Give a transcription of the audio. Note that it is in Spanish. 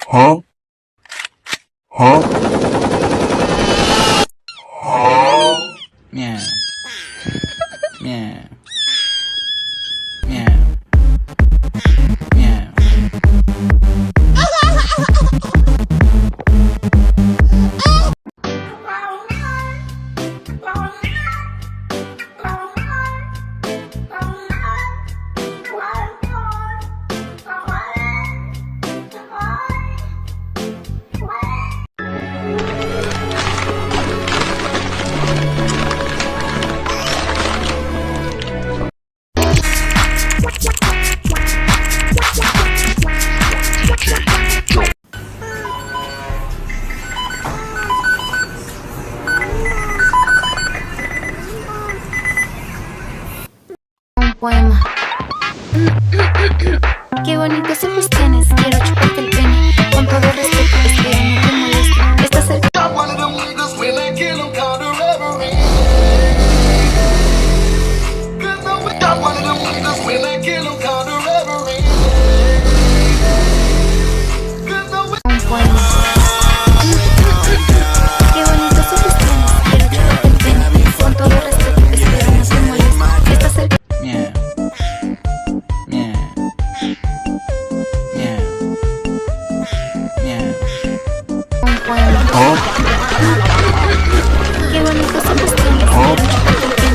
Huh? Huh? Meow. Meow. Meow. Meow. Un poema. Qué bonitos ojos tienes, quiero chuparte el pene. Con todo respeto, espero no te moleste. Estás cerca. Un poema. Qué bonitos ojos tienes, quiero chuparte el pene. Con todo respeto, espero no te moleste. Estás cerca. Meow. Meow. Meow. Meow. Un poema. Huh? Qué bonitos ojos tienes, quiero chuparte el pene.